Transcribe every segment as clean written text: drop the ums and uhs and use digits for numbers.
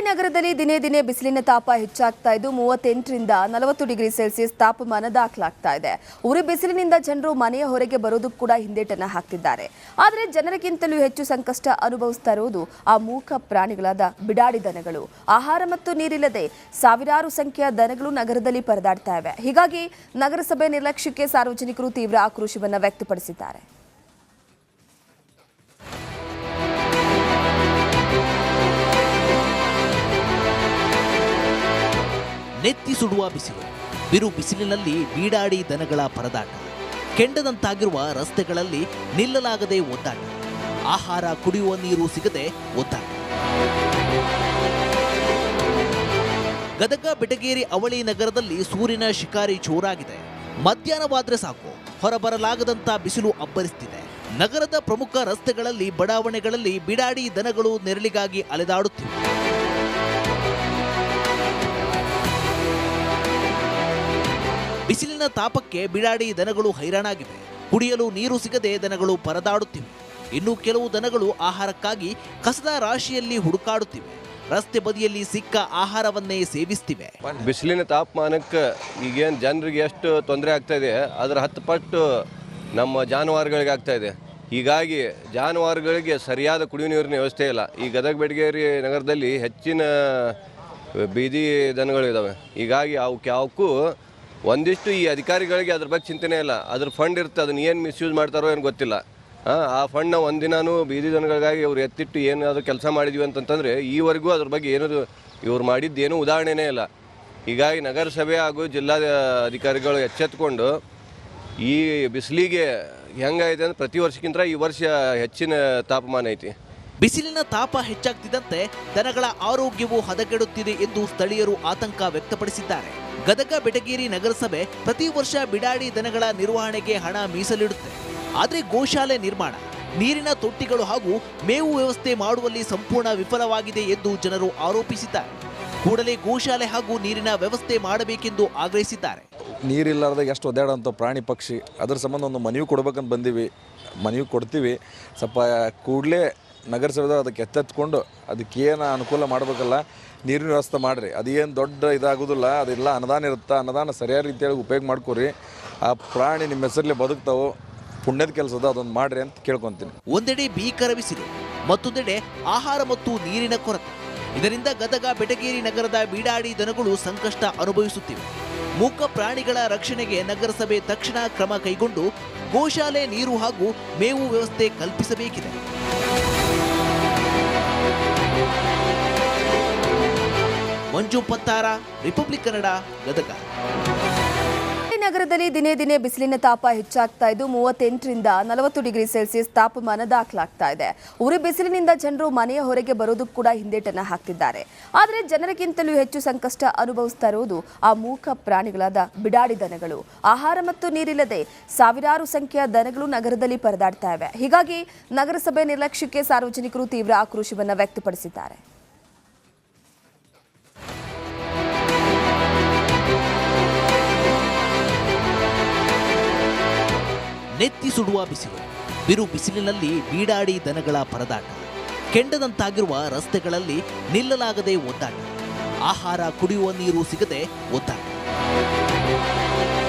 ನಗರದಲ್ಲಿ ದಿನೇ ದಿನೇ ಬಿಸಿಲಿನ ತಾಪ ಹೆಚ್ಚಾಗ್ತಾ ಇದ್ದು 38ರಿಂದ 40 ಡಿಗ್ರಿ ಸೆಲ್ಸಿಯಸ್ ತಾಪಮಾನ ದಾಖಲಾಗ್ತಾ ಇದೆ. ಉರಿ ಬಿಸಿಲಿನಿಂದ ಜನರು ಮನೆಯ ಹೊರಗೆ ಬರೋದಕ್ಕೂ ಕೂಡ ಹಿಂದೇಟನ್ನ ಹಾಕ್ತಿದ್ದಾರೆ. ಆದರೆ ಜನರಿಗಿಂತಲೂ ಹೆಚ್ಚು ಸಂಕಷ್ಟ ಅನುಭವಿಸ್ತಾ ಇರುವುದು ಆ ಮೂಕ ಪ್ರಾಣಿಗಳಾದ ಬಿಡಾಡಿ ದನಗಳು. ಆಹಾರ ಮತ್ತು ನೀರಿಲ್ಲದೆ ಸಾವಿರಾರು ಸಂಖ್ಯೆಯ ದನಗಳು ನಗರದಲ್ಲಿ ಪರದಾಡ್ತಾ ಇವೆ. ಹೀಗಾಗಿ ನಗರಸಭೆ ನಿರ್ಲಕ್ಷ್ಯಕ್ಕೆ ಸಾರ್ವಜನಿಕರು ತೀವ್ರ ಆಕ್ರೋಶವನ್ನು ವ್ಯಕ್ತಪಡಿಸಿದ್ದಾರೆ. ನೆತ್ತಿ ಸುಡುವ ಬಿಸಿಲು, ಬಿರು ಬಿಸಿಲಿನಲ್ಲಿ ಬೀಡಾಡಿ ದನಗಳ ಪರದಾಟ, ಕೆಂಡದಂತಾಗಿರುವ ರಸ್ತೆಗಳಲ್ಲಿ ನಿಲ್ಲಲಾಗದೆ ಒದ್ದಾಟ, ಆಹಾರ ಕುಡಿಯುವ ನೀರು ಸಿಗದೆ ಒದ್ದಾಟ. ಗದಗ ಬೆಟಗೇರಿ ಅವಳಿ ನಗರದಲ್ಲಿ ಸೂರ್ಯನ ಶಿಕಾರಿ ಜೋರಾಗಿದೆ. ಮಧ್ಯಾಹ್ನವಾದ್ರೆ ಸಾಕು ಹೊರಬರಲಾಗದಂತ ಬಿಸಿಲು ಅಬ್ಬರಿಸುತ್ತಿದೆ. ನಗರದ ಪ್ರಮುಖ ರಸ್ತೆಗಳಲ್ಲಿ ಬಡಾವಣೆಗಳಲ್ಲಿ ಬಿಡಾಡಿ ದನಗಳು ನೆರಳಿಗಾಗಿ ಅಲೆದಾಡುತ್ತಿವೆ. ಬಿಸಿಲಿನ ತಾಪಕ್ಕೆ ಬಿಡಾಡಿ ದನಗಳು ಹೈರಾಣಾಗಿವೆ. ಕುಡಿಯಲು ನೀರು ಸಿಗದೆ ದನಗಳು ಪರದಾಡುತ್ತಿವೆ. ಇನ್ನು ಕೆಲವು ದನಗಳು ಆಹಾರಕ್ಕಾಗಿ ಕಸದ ರಾಶಿಯಲ್ಲಿ ಹುಡುಕಾಡುತ್ತಿವೆ. ರಸ್ತೆ ಬದಿಯಲ್ಲಿ ಸಿಕ್ಕ ಆಹಾರವನ್ನೇ ಸೇವಿಸ್ತಿವೆ. ಬಿಸಿಲಿನ ತಾಪಮಾನಕ್ಕೆ ಈಗೇನು ಜನರಿಗೆ ಎಷ್ಟು ತೊಂದರೆ ಆಗ್ತಾ ಇದೆ ಅದರ 10 ಪಟ್ಟು ನಮ್ಮ ಜಾನುವಾರುಗಳಿಗೆ ಆಗ್ತಾ ಇದೆ. ಹೀಗಾಗಿ ಜಾನುವಾರುಗಳಿಗೆ ಸರಿಯಾದ ಕುಡಿಯುವ ನೀರಿನ ವ್ಯವಸ್ಥೆ ಇಲ್ಲ. ಈ ಗದಗ ಬೆಟಗೇರಿ ನಗರದಲ್ಲಿ ಹೆಚ್ಚಿನ ಬೀದಿ ದನಗಳಿದ್ದಾವೆ. ಹೀಗಾಗಿ ಯಾವಕ್ಕೂ ಒಂದಿಷ್ಟು ಈ ಅಧಿಕಾರಿಗಳಿಗೆ ಅದ್ರ ಬಗ್ಗೆ ಚಿಂತನೆ ಇಲ್ಲ. ಅದ್ರ ಫಂಡ್ ಇರುತ್ತೆ, ಅದನ್ನ ಏನು ಮಿಸ್ಯೂಸ್ ಮಾಡ್ತಾರೋ ಏನು ಗೊತ್ತಿಲ್ಲ. ಆ ಫಂಡ್ನ ಒಂದಿನಾನು ಬೀದಿ ದನಗಳಿಗಾಗಿ ಇವ್ರು ಎತ್ತಿಟ್ಟು ಏನಾದರೂ ಕೆಲಸ ಮಾಡಿದ್ವಿ ಅಂತಂತಂದರೆ ಈವರೆಗೂ ಅದ್ರ ಬಗ್ಗೆ ಏನದು ಇವ್ರು ಮಾಡಿದ್ದೇನು ಉದಾಹರಣೆನೇ ಇಲ್ಲ. ಹೀಗಾಗಿ ನಗರಸಭೆ ಹಾಗೂ ಜಿಲ್ಲಾ ಅಧಿಕಾರಿಗಳು ಎಚ್ಚೆತ್ತುಕೊಂಡು ಈ ಬಿಸಿಲಿಗೆ ಹೆಂಗಾಯ್ತು ಅಂದರೆ ಪ್ರತಿ ವರ್ಷಕ್ಕಿಂತ ಈ ವರ್ಷ ಹೆಚ್ಚಿನ ತಾಪಮಾನ ಐತಿ. ಬಿಸಿಲಿನ ತಾಪ ಹೆಚ್ಚಾಗ್ತಿದ್ದಂತೆ ದನಗಳ ಆರೋಗ್ಯವು ಹದಗೆಡುತ್ತಿದೆ ಎಂದು ಸ್ಥಳೀಯರು ಆತಂಕ ವ್ಯಕ್ತಪಡಿಸಿದ್ದಾರೆ. ಗದಗ ಬೆಟಗೇರಿ ನಗರಸಭೆ ಪ್ರತಿ ವರ್ಷ ಬಿಡಾಡಿ ದನಗಳ ನಿರ್ವಹಣೆಗೆ ಹಣ ಮೀಸಲಿಡುತ್ತೆ. ಆದರೆ ಗೋಶಾಲೆ ನಿರ್ಮಾಣ, ನೀರಿನ ತೊಟ್ಟಿಗಳು ಹಾಗೂ ಮೇವು ವ್ಯವಸ್ಥೆ ಮಾಡುವಲ್ಲಿ ಸಂಪೂರ್ಣ ವಿಫಲವಾಗಿದೆ ಎಂದು ಜನರು ಆರೋಪಿಸಿದ್ದಾರೆ. ಕೂಡಲೇ ಗೋಶಾಲೆ ಹಾಗೂ ನೀರಿನ ವ್ಯವಸ್ಥೆ ಮಾಡಬೇಕೆಂದು ಆಗ್ರಹಿಸಿದ್ದಾರೆ. ನೀರಿಲ್ಲಾರ್ದಾಗ ಎಷ್ಟು ಒದ್ದಾಡೋಂಥ ಪ್ರಾಣಿ ಪಕ್ಷಿ, ಅದ್ರ ಸಂಬಂಧ ಒಂದು ಮನವಿ ಕೊಡ್ಬೇಕಂತ ಬಂದೀವಿ. ಮನವಿ ಕೊಡ್ತೀವಿ. ಸ್ವಲ್ಪ ಕೂಡಲೇ ನಗರಸಭೆ ಅದಕ್ಕೆ ಎತ್ತೆತ್ಕೊಂಡು ಅದಕ್ಕೇನು ಅನುಕೂಲ ಮಾಡಬೇಕಲ್ಲ, ನೀರಿನ ವ್ಯವಸ್ಥೆ ಮಾಡಿರಿ. ಅದೇನು ದೊಡ್ಡ ಇದಾಗೋದಿಲ್ಲ, ಅದೆಲ್ಲ ಅನುದಾನ ಇರುತ್ತೆ. ಅನುದಾನ ಸರಿಯಾದ ರೀತಿಯಾಗಿ ಉಪಯೋಗ ಮಾಡ್ಕೊರಿ. ಆ ಪ್ರಾಣಿ ನಿಮ್ಮ ಹೆಸರಲ್ಲಿ ಬದುಕ್ತಾವೆ, ಪುಣ್ಯದ ಕೆಲಸದ ಅದೊಂದು ಮಾಡಿರಿ ಅಂತ ಕೇಳ್ಕೊತೀನಿ. ಒಂದೆಡೆ ಭೀಕರ ಬಿಸಿಲು, ಮತ್ತೊಂದೆಡೆ ಆಹಾರ ಮತ್ತು ನೀರಿನ ಕೊರತೆ. ಇದರಿಂದ ಗದಗ ಬೆಟಗೇರಿ ನಗರದ ಬೀಡಾಡಿ ದನಗಳು ಸಂಕಷ್ಟ ಅನುಭವಿಸುತ್ತಿವೆ. ಮೂಕ ಪ್ರಾಣಿಗಳ ರಕ್ಷಣೆಗೆ ನಗರಸಭೆ ತಕ್ಷಣ ಕ್ರಮ ಕೈಗೊಂಡು ಗೋಶಾಲೆ, ನೀರು ಹಾಗೂ ಮೇವು ವ್ಯವಸ್ಥೆ ಕಲ್ಪಿಸಬೇಕಿದೆ. ಮಂಜು ಪತ್ತಾರ, ರಿಪಬ್ಲಿಕ್ ಕನ್ನಡ, ಗದಗ. ನಗರದಲ್ಲಿ ದಿನೇ ದಿನೇ ಬಿಸಿಲಿನ ತಾಪ ಹೆಚ್ಚಾಗ್ತಾ ಇದ್ದು 38ರಿಂದ 40 ಡಿಗ್ರಿ ಸೆಲ್ಸಿಯಸ್ ತಾಪಮಾನ ದಾಖಲಾಗ್ತಾ ಇದೆ. ಉರಿ ಬಿಸಿಲಿನಿಂದ ಜನರು ಮನೆಯ ಹೊರಗೆ ಬರೋದಕ್ಕೂ ಕೂಡ ಹಿಂದೇಟನ್ನ ಹಾಕ್ತಿದ್ದಾರೆ. ಆದರೆ ಜನರಿಗಿಂತಲೂ ಹೆಚ್ಚು ಸಂಕಷ್ಟ ಅನುಭವಿಸ್ತಾ ಇರುವುದು ಆ ಮೂಕ ಪ್ರಾಣಿಗಳಾದ ಬಿಡಾಡಿ ದನಗಳು. ಆಹಾರ ಮತ್ತು ನೀರಿಲ್ಲದೆ ಸಾವಿರಾರು ಸಂಖ್ಯೆಯ ದನಗಳು ನಗರದಲ್ಲಿ ಪರದಾಡ್ತಾ ಇವೆ. ಹೀಗಾಗಿ ನಗರಸಭೆ ನಿರ್ಲಕ್ಷ್ಯಕ್ಕೆ ಸಾರ್ವಜನಿಕರು ತೀವ್ರ ಆಕ್ರೋಶವನ್ನು ವ್ಯಕ್ತಪಡಿಸಿದ್ದಾರೆ. ನೆತ್ತಿ ಸುಡುವ ಬಿಸಿಲು, ಬಿರು ಬಿಸಿಲಿನಲ್ಲಿ ಬೀಡಾಡಿ ದನಗಳ ಪರದಾಟ, ಕೆಂಡದಂತಾಗಿರುವ ರಸ್ತೆಗಳಲ್ಲಿ ನಿಲ್ಲಲಾಗದೆ ಒದ್ದಾಟ, ಆಹಾರ ಕುಡಿಯುವ ನೀರು ಸಿಗದೆ ಒದ್ದಾಟ.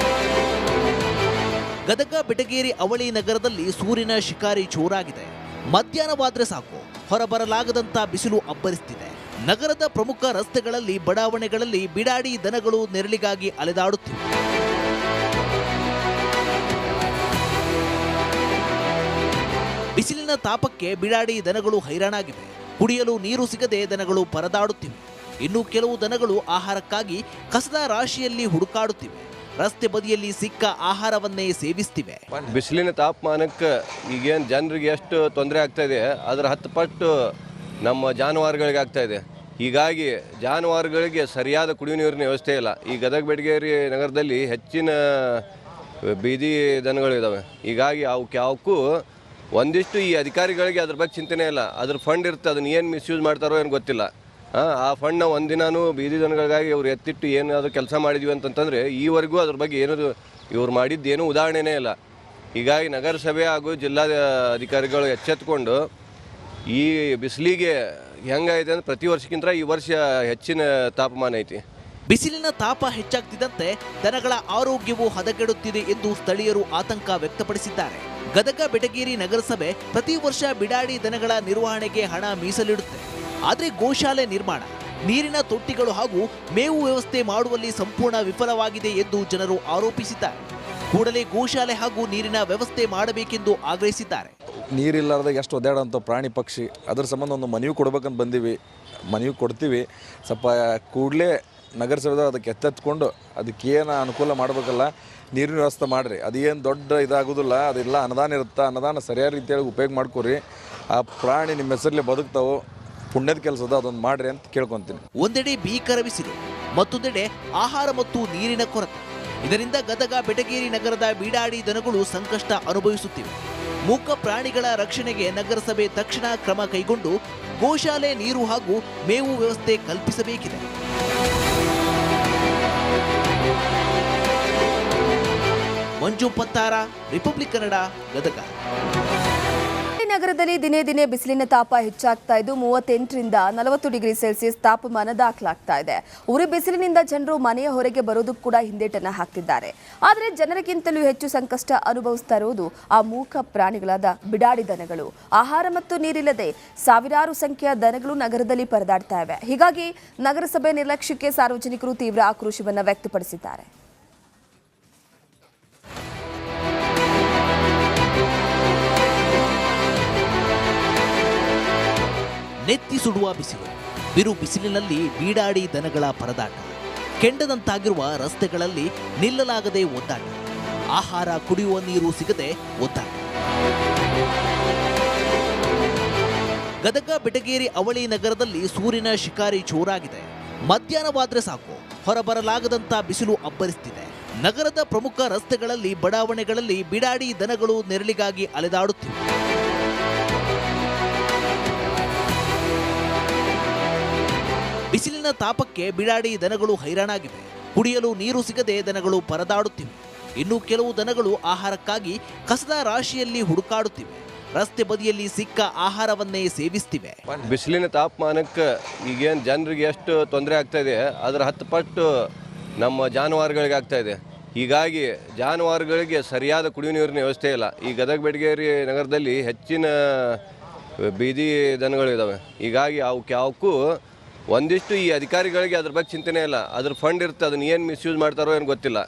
ಗದಗ ಬೆಟಗೇರಿ ಅವಳಿ ನಗರದಲ್ಲಿ ಸೂರ್ಯನ ಶಿಕಾರಿ ಜೋರಾಗಿದೆ. ಮಧ್ಯಾಹ್ನವಾದ್ರೆ ಸಾಕು ಹೊರಬರಲಾಗದಂತ ಬಿಸಿಲು ಅಬ್ಬರಿಸುತ್ತಿದೆ. ನಗರದ ಪ್ರಮುಖ ರಸ್ತೆಗಳಲ್ಲಿ ಬಡಾವಣೆಗಳಲ್ಲಿ ಬಿಡಾಡಿ ದನಗಳು ನೆರಳಿಗಾಗಿ ಅಲೆದಾಡುತ್ತಿವೆ. ಬಿಸಿಲಿನ ತಾಪಕ್ಕೆ ಬಿಡಾಡಿ ದನಗಳು ಹೈರಾಣಾಗಿವೆ. ಕುಡಿಯಲು ನೀರು ಸಿಗದೆ ದನಗಳು ಪರದಾಡುತ್ತಿವೆ. ಇನ್ನು ಕೆಲವು ದನಗಳು ಆಹಾರಕ್ಕಾಗಿ ಕಸದ ರಾಶಿಯಲ್ಲಿ ಹುಡುಕಾಡುತ್ತಿವೆ. ರಸ್ತೆ ಬದಿಯಲ್ಲಿ ಸಿಕ್ಕ ಆಹಾರವನ್ನೇ ಸೇವಿಸ್ತಿವೆ. ಬಿಸಿಲಿನ ತಾಪಮಾನಕ್ಕೆ ಈಗೇನು ಜನರಿಗೆ ಎಷ್ಟು ತೊಂದರೆ ಆಗ್ತಾ ಇದೆ ಅದರ 10 ಪಟ್ಟು ನಮ್ಮ ಜಾನುವಾರುಗಳಿಗೆ ಆಗ್ತಾ ಇದೆ. ಹೀಗಾಗಿ ಜಾನುವಾರುಗಳಿಗೆ ಸರಿಯಾದ ಕುಡಿಯುವ ನೀರಿನ ವ್ಯವಸ್ಥೆ ಇಲ್ಲ. ಈ ಗದಗ ಬೆಟಗೇರಿ ನಗರದಲ್ಲಿ ಹೆಚ್ಚಿನ ಬೀದಿ ದನಗಳಿದ್ದಾವೆ. ಹೀಗಾಗಿ ಯಾವಕ್ಕೂ ಒಂದಿಷ್ಟು ಈ ಅಧಿಕಾರಿಗಳಿಗೆ ಅದ್ರ ಬಗ್ಗೆ ಚಿಂತನೆ ಇಲ್ಲ. ಅದ್ರ ಫಂಡ್ ಇರುತ್ತೆ, ಅದನ್ನ ಏನು ಮಿಸ್ಯೂಸ್ ಮಾಡ್ತಾರೋ ಏನು ಗೊತ್ತಿಲ್ಲ. ಆ ಫಂಡ್ನ ಒಂದಿನಾನು ಬೀದಿ ದನಗಳಿಗಾಗಿ ಇವ್ರು ಎತ್ತಿಟ್ಟು ಏನಾದರೂ ಕೆಲಸ ಮಾಡಿದ್ವಿ ಅಂತಂತಂದರೆ ಈವರೆಗೂ ಅದ್ರ ಬಗ್ಗೆ ಏನದು ಇವ್ರು ಮಾಡಿದ್ದೇನು ಉದಾಹರಣೆನೇ ಇಲ್ಲ. ಹೀಗಾಗಿ ನಗರಸಭೆ ಹಾಗೂ ಜಿಲ್ಲಾ ಅಧಿಕಾರಿಗಳು ಎಚ್ಚೆತ್ತುಕೊಂಡು ಈ ಬಿಸಿಲಿಗೆ ಹೆಂಗೈತೆ ಅಂದ್ರೆ ಪ್ರತಿ ವರ್ಷಕ್ಕಿಂತ ಈ ವರ್ಷ ಹೆಚ್ಚಿನ ತಾಪಮಾನ ಐತಿ. ಬಿಸಿಲಿನ ತಾಪ ಹೆಚ್ಚಾಗ್ತಿದ್ದಂತೆ ದನಗಳ ಆರೋಗ್ಯವು ಹದಗೆಡುತ್ತಿದೆ ಎಂದು ಸ್ಥಳೀಯರು ಆತಂಕ ವ್ಯಕ್ತಪಡಿಸಿದ್ದಾರೆ. ಗದಗ ಬೆಟಗೇರಿ ನಗರಸಭೆ ಪ್ರತಿ ವರ್ಷ ಬಿಡಾಡಿ ದನಗಳ ನಿರ್ವಹಣೆಗೆ ಹಣ ಮೀಸಲಿಡುತ್ತೆ. ಆದರೆ ಗೋಶಾಲೆ ನಿರ್ಮಾಣ, ನೀರಿನ ತೊಟ್ಟಿಗಳು ಹಾಗೂ ಮೇವು ವ್ಯವಸ್ಥೆ ಮಾಡುವಲ್ಲಿ ಸಂಪೂರ್ಣ ವಿಫಲವಾಗಿದೆ ಎಂದು ಜನರು ಆರೋಪಿಸಿದ್ದಾರೆ. ಕೂಡಲೇ ಗೋಶಾಲೆ ಹಾಗೂ ನೀರಿನ ವ್ಯವಸ್ಥೆ ಮಾಡಬೇಕೆಂದು ಆಗ್ರಹಿಸಿದ್ದಾರೆ. ನೀರಿಲ್ಲಾರ್ದಾಗ ಎಷ್ಟು ಒದ್ದಾಡೋಂಥ ಪ್ರಾಣಿ ಪಕ್ಷಿ, ಅದ್ರ ಸಂಬಂಧ ಒಂದು ಮನವಿ ಕೊಡ್ಬೇಕಂತ ಬಂದೀವಿ. ಮನವಿ ಕೊಡ್ತೀವಿ. ಸ್ವಲ್ಪ ಕೂಡಲೇ ನಗರಸಭೆದವ್ರು ಅದಕ್ಕೆ ಎತ್ತೆತ್ಕೊಂಡು ಅದಕ್ಕೇನು ಅನುಕೂಲ ಮಾಡಬೇಕಲ್ಲ, ನೀರಿನ ವ್ಯವಸ್ಥೆ ಮಾಡಿರಿ. ಅದೇನು ದೊಡ್ಡ ಇದಾಗೋದಿಲ್ಲ, ಅದೆಲ್ಲ ಅನುದಾನ ಇರುತ್ತೆ. ಅನುದಾನ ಸರಿಯಾದ ರೀತಿಯಾಗಿ ಉಪಯೋಗ ಮಾಡ್ಕೊರಿ. ಆ ಪ್ರಾಣಿ ನಿಮ್ಮ ಹೆಸರಲ್ಲೇ ಬದುಕ್ತಾವೆ, ಪುಣ್ಯದ ಕೆಲಸದ ಅದೊಂದು ಮಾಡ್ರಿ ಅಂತ ಕೇಳ್ಕೊತೀನಿ. ಒಂದೆಡೆ ಭೀಕರ ಬಿಸಿಲು, ಮತ್ತೊಂದೆಡೆ ಆಹಾರ ಮತ್ತು ನೀರಿನ ಕೊರತೆ. ಇದರಿಂದ ಗದಗ ಬೆಟಗೇರಿ ನಗರದ ಬೀಡಾಡಿ ದನಗಳು ಸಂಕಷ್ಟ ಅನುಭವಿಸುತ್ತಿವೆ. ಮೂಕ ಪ್ರಾಣಿಗಳ ರಕ್ಷಣೆಗೆ ನಗರಸಭೆ ತಕ್ಷಣ ಕ್ರಮ ಕೈಗೊಂಡು ಗೋಶಾಲೆ, ನೀರು ಹಾಗೂ ಮೇವು ವ್ಯವಸ್ಥೆ ಕಲ್ಪಿಸಬೇಕಿದೆ. ಮಂಜು ಪತ್ತಾರ, ರಿಪಬ್ಲಿಕ್ ಕನ್ನಡ, ಗದಗ. ನಗರದಲ್ಲಿ ದಿನೇ ದಿನೇ ಬಿಸಿಲಿನ ತಾಪ ಹೆಚ್ಚಾಗ್ತಾ ಇದ್ದು 38ರಿಂದ 40 ಡಿಗ್ರಿ ಸೆಲ್ಸಿಯಸ್ ತಾಪಮಾನ ದಾಖಲಾಗ್ತಾ ಇದೆ. ಉರಿ ಬಿಸಿಲಿನಿಂದ ಜನರು ಮನೆಯ ಹೊರಗೆ ಬರೋದಕ್ಕೂ ಕೂಡ ಹಿಂದೇಟನ್ನ ಹಾಕ್ತಿದ್ದಾರೆ. ಆದರೆ ಜನರಿಗಿಂತಲೂ ಹೆಚ್ಚು ಸಂಕಷ್ಟ ಅನುಭವಿಸ್ತಾ ಇರುವುದು ಆ ಮೂಕ ಪ್ರಾಣಿಗಳಾದ ಬಿಡಾಡಿ ದನಗಳು. ಆಹಾರ ಮತ್ತು ನೀರಿಲ್ಲದೆ ಸಾವಿರಾರು ಸಂಖ್ಯೆಯ ದನಗಳು ನಗರದಲ್ಲಿ ಪರದಾಡ್ತಾ ಇವೆ. ಹೀಗಾಗಿ ನಗರಸಭೆ ನಿರ್ಲಕ್ಷ್ಯಕ್ಕೆ ಸಾರ್ವಜನಿಕರು ತೀವ್ರ ಆಕ್ರೋಶವನ್ನು ವ್ಯಕ್ತಪಡಿಸಿದ್ದಾರೆ. ನೆತ್ತಿ ಸುಡುವ ಬಿಸಿಲು, ಬಿರು ಬಿಸಿಲಿನಲ್ಲಿ ಬೀಡಾಡಿ ದನಗಳ ಪರದಾಟ, ಕೆಂಡದಂತಾಗಿರುವ ರಸ್ತೆಗಳಲ್ಲಿ ನಿಲ್ಲಲಾಗದೆ ಒದ್ದಾಟ, ಆಹಾರ ಕುಡಿಯುವ ನೀರು ಸಿಗದೆ ಒದ್ದಾಟ. ಗದಗ ಬೆಟಗೇರಿ ಅವಳಿ ನಗರದಲ್ಲಿ ಸೂರ್ಯನ ಶಿಕಾರಿ ಜೋರಾಗಿದೆ. ಮಧ್ಯಾಹ್ನವಾದ್ರೆ ಸಾಕು, ಹೊರಬರಲಾಗದಂತ ಬಿಸಿಲು ಅಬ್ಬರಿಸುತ್ತಿದೆ. ನಗರದ ಪ್ರಮುಖ ರಸ್ತೆಗಳಲ್ಲಿ, ಬಡಾವಣೆಗಳಲ್ಲಿ ಬಿಡಾಡಿ ದನಗಳು ನೆರಳಿಗಾಗಿ ಅಲೆದಾಡುತ್ತಿವೆ. ಬಿಸಿಲಿನ ತಾಪಕ್ಕೆ ಬಿಡಾಡಿ ದನಗಳು ಹೈರಾಣಾಗಿವೆ. ಕುಡಿಯಲು ನೀರು ಸಿಗದೆ ದನಗಳು ಪರದಾಡುತ್ತಿವೆ. ಇನ್ನು ಕೆಲವು ದನಗಳು ಆಹಾರಕ್ಕಾಗಿ ಕಸದ ರಾಶಿಯಲ್ಲಿ ಹುಡುಕಾಡುತ್ತಿವೆ. ರಸ್ತೆ ಬದಿಯಲ್ಲಿ ಸಿಕ್ಕ ಆಹಾರವನ್ನೇ ಸೇವಿಸ್ತಿವೆ. ಬಿಸಿಲಿನ ತಾಪಮಾನಕ್ಕೆ ಈಗೇನು ಜನರಿಗೆ ಎಷ್ಟು ತೊಂದರೆ ಆಗ್ತಾ ಇದೆ, ಅದರ 10 ಪಟ್ಟು ನಮ್ಮ ಜಾನುವಾರುಗಳಿಗೆ ಆಗ್ತಾ ಇದೆ. ಹೀಗಾಗಿ ಜಾನುವಾರುಗಳಿಗೆ ಸರಿಯಾದ ಕುಡಿಯುವ ನೀರಿನ ವ್ಯವಸ್ಥೆ ಇಲ್ಲ. ಈ ಗದಗ ಬೆಟಗೇರಿ ನಗರದಲ್ಲಿ ಹೆಚ್ಚಿನ ಬೀದಿ ದನಗಳಿದ್ದಾವೆ. ಹೀಗಾಗಿ ಯಾವಕ್ಕೂ ಒಂದಿಷ್ಟು ಈ ಅಧಿಕಾರಿಗಳಿಗೆ ಅದ್ರ ಬಗ್ಗೆ ಚಿಂತನೆ ಇಲ್ಲ. ಅದ್ರ ಫಂಡ್ ಇರುತ್ತೆ, ಅದನ್ನ ಏನು ಮಿಸ್ಯೂಸ್ ಮಾಡ್ತಾರೋ ಏನು ಗೊತ್ತಿಲ್ಲ.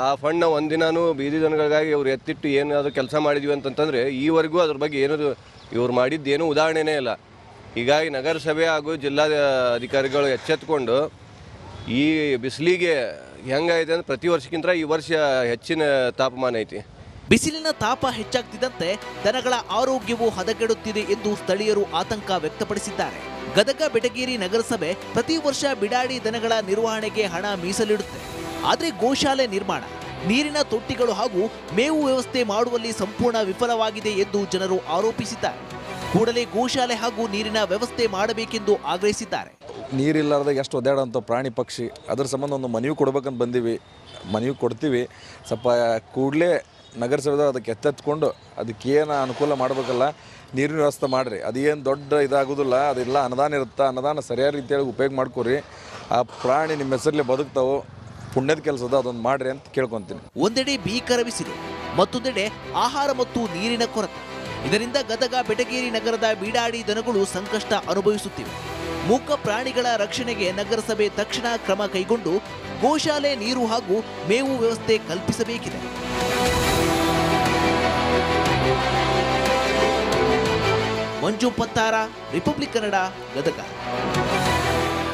ಆ ಫಂಡ್ನ ಒಂದಿನಾನು ಬೀದಿ ದನಗಳಿಗಾಗಿ ಇವ್ರು ಎತ್ತಿಟ್ಟು ಏನಾದರೂ ಕೆಲಸ ಮಾಡಿದ್ವಿ ಅಂತಂತಂದರೆ ಈವರೆಗೂ ಅದ್ರ ಬಗ್ಗೆ ಏನದು ಇವ್ರು ಮಾಡಿದ್ದೇನು ಉದಾಹರಣೆನೇ ಇಲ್ಲ. ಹೀಗಾಗಿ ನಗರಸಭೆ ಹಾಗೂ ಜಿಲ್ಲಾ ಅಧಿಕಾರಿಗಳು ಎಚ್ಚೆತ್ಕೊಂಡು ಈ ಬಿಸಿಲಿಗೆ ಹೆಂಗೈತೆ ಅಂದ್ರೆ ಪ್ರತಿ ವರ್ಷಕ್ಕಿಂತ ಈ ವರ್ಷ ಹೆಚ್ಚಿನ ತಾಪಮಾನ ಐತಿ. ಬಿಸಿಲಿನ ತಾಪ ಹೆಚ್ಚಾಗ್ತಿದ್ದಂತೆ ದನಗಳ ಆರೋಗ್ಯವು ಹದಗೆಡುತ್ತಿದೆ ಎಂದು ಸ್ಥಳೀಯರು ಆತಂಕ ವ್ಯಕ್ತಪಡಿಸಿದ್ದಾರೆ. ಗದಗ ಬೆಟಗೇರಿ ನಗರಸಭೆ ಪ್ರತಿ ವರ್ಷ ಬಿಡಾಡಿ ದನಗಳ ನಿರ್ವಹಣೆಗೆ ಹಣ ಮೀಸಲಿಡುತ್ತೆ. ಆದರೆ ಗೋಶಾಲೆ ನಿರ್ಮಾಣ, ನೀರಿನ ತೊಟ್ಟಿಗಳು ಹಾಗೂ ಮೇವು ವ್ಯವಸ್ಥೆ ಮಾಡುವಲ್ಲಿ ಸಂಪೂರ್ಣ ವಿಫಲವಾಗಿದೆ ಎಂದು ಜನರು ಆರೋಪಿಸಿದ್ದಾರೆ. ಕೂಡಲೇ ಗೋಶಾಲೆ ಹಾಗೂ ನೀರಿನ ವ್ಯವಸ್ಥೆ ಮಾಡಬೇಕೆಂದು ಆಗ್ರಹಿಸಿದ್ದಾರೆ. ನೀರಿಲ್ಲಾರ್ದಾಗ ಎಷ್ಟು ಒದ್ದಾಡೋಂಥ ಪ್ರಾಣಿ ಪಕ್ಷಿ, ಅದ್ರ ಸಂಬಂಧ ಒಂದು ಮನವಿ ಕೊಡ್ಬೇಕಂತ ಬಂದೀವಿ. ಮನವಿ ಕೊಡ್ತೀವಿ. ಸ್ವಲ್ಪ ಕೂಡಲೇ ನಗರಸಭೆದವ್ರು ಅದಕ್ಕೆ ಎತ್ತೆತ್ಕೊಂಡು ಅದಕ್ಕೇನು ಅನುಕೂಲ ಮಾಡಬೇಕಲ್ಲ, ನೀರಿನ ವ್ಯವಸ್ಥೆ ಮಾಡಿರಿ. ಅದೇನು ದೊಡ್ಡ ಇದಾಗೋದಿಲ್ಲ, ಅದೆಲ್ಲ ಅನುದಾನ ಇರುತ್ತೆ. ಅನುದಾನ ಸರಿಯಾದ ರೀತಿಯಾಗಿ ಉಪಯೋಗ ಮಾಡ್ಕೊರಿ. ಆ ಪ್ರಾಣಿ ನಿಮ್ಮ ಹೆಸರಲ್ಲೇ ಬದುಕ್ತಾವೆ, ಪುಣ್ಯದ ಕೆಲಸದ ಅದೊಂದು ಮಾಡ್ರಿ ಅಂತ ಕೇಳ್ಕೊತೀನಿ. ಒಂದೆಡೆ ಭೀಕರ ಬಿಸಿಲು, ಮತ್ತೊಂದೆಡೆ ಆಹಾರ ಮತ್ತು ನೀರಿನ ಕೊರತೆ. ಇದರಿಂದ ಗದಗ ಬೆಟಗೇರಿ ನಗರದ ಬೀಡಾಡಿ ದನಗಳು ಸಂಕಷ್ಟ ಅನುಭವಿಸುತ್ತಿವೆ. ಮೂಕ ಪ್ರಾಣಿಗಳ ರಕ್ಷಣೆಗೆ ನಗರಸಭೆ ತಕ್ಷಣ ಕ್ರಮ ಕೈಗೊಂಡು ಗೋಶಾಲೆ, ನೀರು ಹಾಗೂ ಮೇವು ವ್ಯವಸ್ಥೆ ಕಲ್ಪಿಸಬೇಕಿದೆ. ಮಂಜು ಪತ್ತಾರ, ರಿಪಬ್ಲಿಕ್ ಕನ್ನಡ, ಗದಗ.